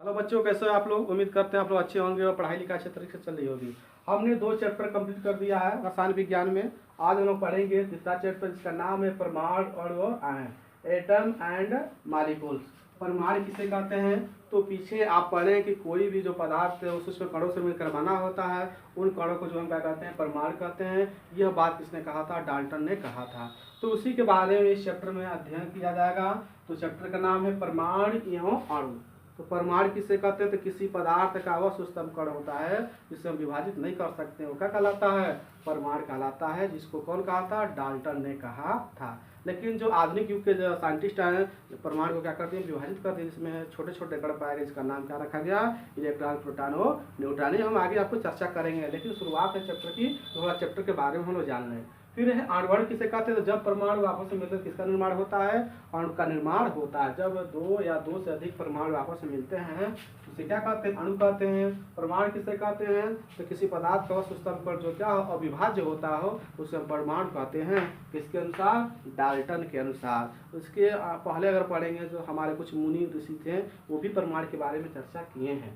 Hello बच्चों, कैसे हो आप लोग। उम्मीद करते हैं आप लोग अच्छे होंगे और पढ़ाई लिखाई अच्छे तरीके से चल रही होगी। हमने 2 चैप्टर कंप्लीट कर दिया है रसायन विज्ञान में। आज हम लोग पढ़ेंगे तीसरा चैप्टर जिसका नाम है परमाणु और आयन, एटम एंड मॉलिक्यूल्स। परमाणु किसे कहते हैं, तो पीछे आप पढ़ें कि कोई भी जो पदार्थ है उसमें कणों से मिलकर बना होता है, उन कणों को जो हम क्या कहते हैं, परमाणु कहते हैं। यह बात किसने कहा था, डाल्टन ने कहा था। तो उसी के बारे में इस चैप्टर में अध्ययन किया जाएगा। तो चैप्टर का नाम है परमाणु एवं अणु। तो परमाणु किसे कहते हैं, तो किसी पदार्थ का वह सूक्ष्म कण होता है जिसे हम विभाजित नहीं कर सकते, वो क्या कहलाता है, परमाणु कहलाता है। जिसको कौन कहा था, डाल्टन ने कहा था। लेकिन जो आधुनिक युग के जो साइंटिस्ट हैं, परमाणु को क्या करते हैं, विभाजित करते हैं, जिसमें छोटे छोटे कण पाए गए, इसका नाम क्या रखा गया, इलेक्ट्रॉन, प्रोटॉन और न्यूट्रॉन। हम आगे आपको चर्चा करेंगे, लेकिन शुरुआत है चैप्टर की, थोड़ा चैप्टर के बारे में हम लोग जान लें। फिर है आणुवर्ण किसे कहते हैं, तो जब परमाणु आपस में मिलकर किसका निर्माण होता है, अणु का निर्माण होता है। जब 2 या 2 से अधिक परमाणु आपस में मिलते हैं उसे क्या कहते हैं, अणु कहते हैं। परमाणु किसे कहते हैं, तो किसी पदार्थ का सूक्ष्म कण जो क्या हो, अविभाज्य होता हो, उसे हम परमाणु कहते हैं। किसके अनुसार, डाल्टन के अनुसार। उसके पहले अगर पढ़ेंगे जो हमारे कुछ मुनि ऋषि थे, वो भी परमाणु के बारे में चर्चा किए हैं।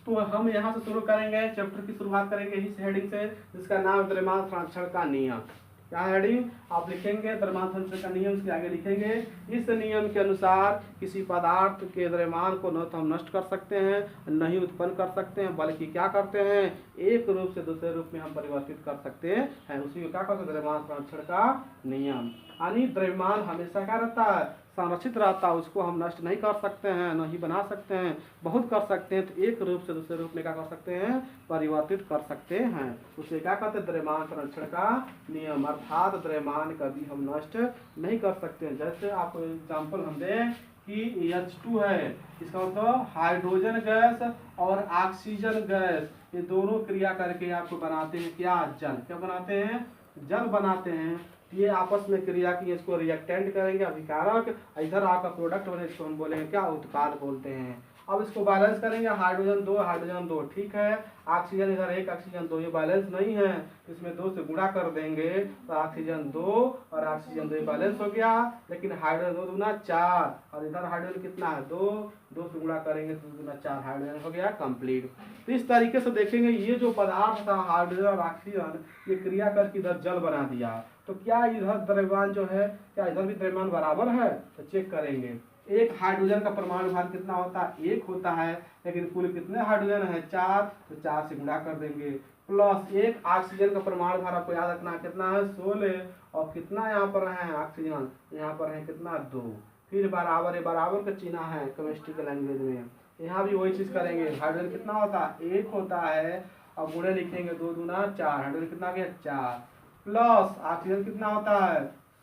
तो हम यहाँ से शुरू करेंगे, चैप्टर की शुरुआत करेंगे इस हेडिंग से, जिसका नाम है द्रव्यमान संरक्षण का नियम। क्या हेडिंग आप लिखेंगे, द्रव्यमान संरक्षण का नियम। इसके आगे लिखेंगे, इस नियम के अनुसार किसी पदार्थ के द्रव्यमान को न तो हम नष्ट कर सकते हैं, न ही उत्पन्न कर सकते हैं, बल्कि क्या करते हैं, एक रूप से दूसरे रूप में हम परिवर्तित कर सकते हैं। उसी को क्या कहते हैं, द्रव्यमान संरक्षण का नियम। यानी द्रव्यमान हमेशा क्या रहता है, संरक्षित रहता है, उसको हम नष्ट नहीं कर सकते हैं, न ही बना सकते हैं, बहुत कर सकते हैं। तो एक रूप से दूसरे रूप में क्या कर सकते हैं, परिवर्तित कर सकते हैं। उसे क्या कहते हैं, द्रव्यमान संरक्षण का नियम। अर्थात द्रव्यमान कभी हम नष्ट नहीं कर सकते हैं। जैसे आपको एग्जाम्पल हम दें कि H2 है, इसका मतलब हाइड्रोजन गैस और ऑक्सीजन गैस, ये दोनों क्रिया करके आपको बनाते हैं क्या, जल। क्या बनाते हैं, जल बनाते हैं। ये आपस में क्रिया की, इसको रिएक्टेंट करेंगे, अभिकारक। इधर आपका प्रोडक्ट बने, इसको हम बोलेंगे क्या, उत्पाद बोलते हैं। अब इसको बैलेंस करेंगे, हाइड्रोजन 2 हाइड्रोजन 2, ठीक है। ऑक्सीजन इधर 1 ऑक्सीजन 2, ये बैलेंस नहीं है, इसमें 2 से गुणा कर देंगे तो ऑक्सीजन 2 और ऑक्सीजन 2 ये बैलेंस हो गया। लेकिन हाइड्रोजन 2 दूना 4, और इधर हाइड्रोजन कितना है, 2 से गुणा करेंगे तो दूना 4, हाइड्रोजन हो गया कंप्लीट। तो इस तरीके से देखेंगे, ये जो पदार्थ था हाइड्रोजन और ऑक्सीजन, ये क्रिया करके इधर जल बना दिया। तो क्या इधर द्रव्यमान जो है, क्या इधर भी द्रव्यमान बराबर है, तो चेक करेंगे। एक हाइड्रोजन का परमाणु भार कितना होता है, 1 होता है, लेकिन कुल कितने हाइड्रोजन है, 4, तो 4 से गुणा कर देंगे। प्लस एक ऑक्सीजन का परमाणु भार आपको याद रखना कितना है, 16, और कितना यहाँ पर है ऑक्सीजन, यहाँ पर है कितना, 2। फिर बराबर है, बराबर का चिन्ह है केमिस्ट्री के लैंग्वेज में, यहाँ भी वही चीज करेंगे। हाइड्रोजन कितना होता है, 1 होता है, और गुणे लिखेंगे, 2 दूना 4, हाइड्रोजन कितना गया, 4। प्लस ऑक्सीजन कितना होता है,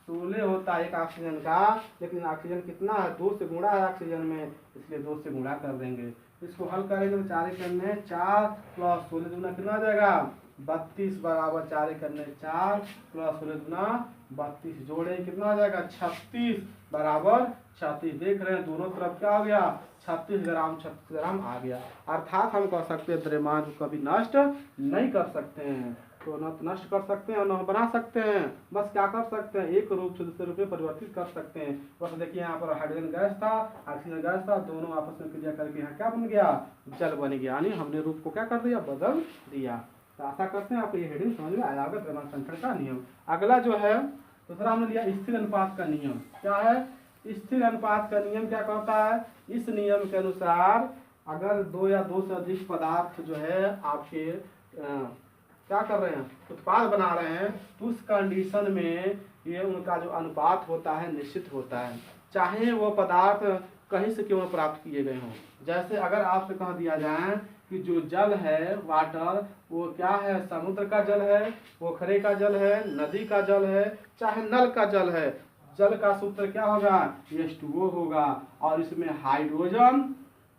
16 होता है एक ऑक्सीजन का, लेकिन ऑक्सीजन कितना है, 2 से गुणा है ऑक्सीजन में, इसलिए 2 से गुणा कर देंगे। इसको हल करेंगे तो 4 करने 4 प्लस 16 दूना कितना आ जाएगा, 32, बराबर 4 करने 4 प्लस 16 दूना 32, जोड़े कितना आ जाएगा, 36, बराबर 36। देख रहे हैं दोनों तरफ क्या हो गया, 36 ग्राम 36 ग्राम आ गया। अर्थात हम कह सकते हैं द्रव्यमान को कभी नष्ट नहीं कर सकते हैं। तो न तो नष्ट कर सकते हैं और न बना सकते हैं, बस क्या कर सकते हैं, एक रूप से दूसरे रूप में परिवर्तित कर सकते हैं। बस देखिए यहाँ पर हाइड्रोजन गैस था, ऑक्सीजन गैस था, दोनों आपस में क्रिया करके यहाँ क्या बन गया, जल बन गया। यानी हमने रूप को क्या कर दिया, बदल दिया। तो आशा करते हैं आपको ये हेडिंग समझ में आया होगा, द्रव्यमान संरक्षण का नियम। अगला जो है दूसरा हमने लिया स्थिर अनुपात का नियम। क्या है, स्थिर अनुपात का नियम क्या कहता है, इस नियम के अनुसार अगर 2 या 2 से अधिक पदार्थ जो है आपके क्या कर रहे हैं, उत्पाद बना रहे हैं, तो उस कंडीशन में ये उनका जो अनुपात होता है निश्चित होता है, चाहे वो पदार्थ कहीं से क्यों प्राप्त किए गए हों। जैसे अगर आपसे कह दिया जाए कि जो जल है, वाटर, वो क्या है, समुद्र का जल है, पोखरे का जल है, नदी का जल है, चाहे नल का जल है, जल का सूत्र क्या होगा, H2O होगा। और इसमें हाइड्रोजन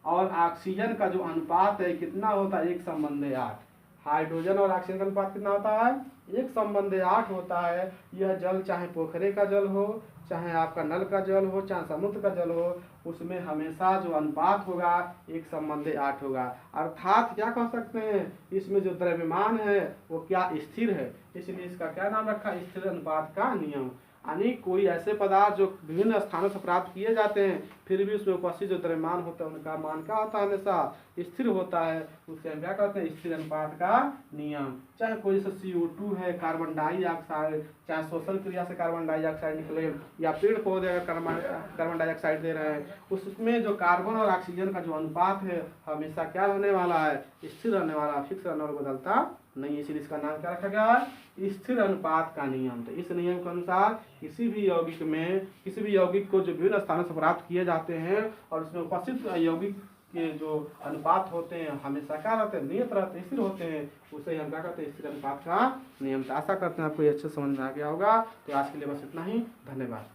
और ऑक्सीजन का जो अनुपात है कितना होता है, 1:8। हाइड्रोजन और ऑक्सीजन का अनुपात कितना होता है, 1:8 होता है। यह जल चाहे पोखरे का जल हो, चाहे आपका नल का जल हो, चाहे समुद्र का जल हो, उसमें हमेशा जो अनुपात होगा 1:8 होगा। अर्थात क्या कह सकते हैं, इसमें जो द्रव्यमान है वो क्या, स्थिर है, इसलिए इसका क्या नाम रखा, स्थिर अनुपात का नियम। यानी कोई ऐसे पदार्थ जो विभिन्न स्थानों से प्राप्त किए जाते हैं फिर भी उसमें उपस्थित जो द्रव्यमान होता है उनका मान क्या होता है, हमेशा स्थिर होता है। उसे हम क्या कहते हैं, स्थिर अनुपात का नियम। चाहे कोई जैसे CO2 है, कार्बन डाइऑक्साइड, चाहे श्वसन क्रिया से कार्बन डाइऑक्साइड निकले या पेड़ पौधे अगर कार्बन डाइऑक्साइड दे रहे हैं, उसमें जो कार्बन और ऑक्सीजन का जो अनुपात है हमेशा क्या रहने वाला है, स्थिर रहने वाला, फिक्स रहने वाला, बदलता नहीं। इसीलिए इसका नाम क्या रखा गया है, स्थिर अनुपात का नियम। तो इस नियम के अनुसार किसी भी यौगिक को जो विभिन्न स्थानों से प्राप्त किए जाते हैं और उसमें उपस्थित यौगिक के जो अनुपात होते हैं हमेशा क्या रहते हैं, नियत रहते हैं, स्थिर होते हैं, उसे हम क्या कहते हैं, स्थिर अनुपात का नियम। तो आशा करते हैं आपको ये अच्छे समझ में आ गया होगा। तो आज के लिए बस इतना ही, धन्यवाद।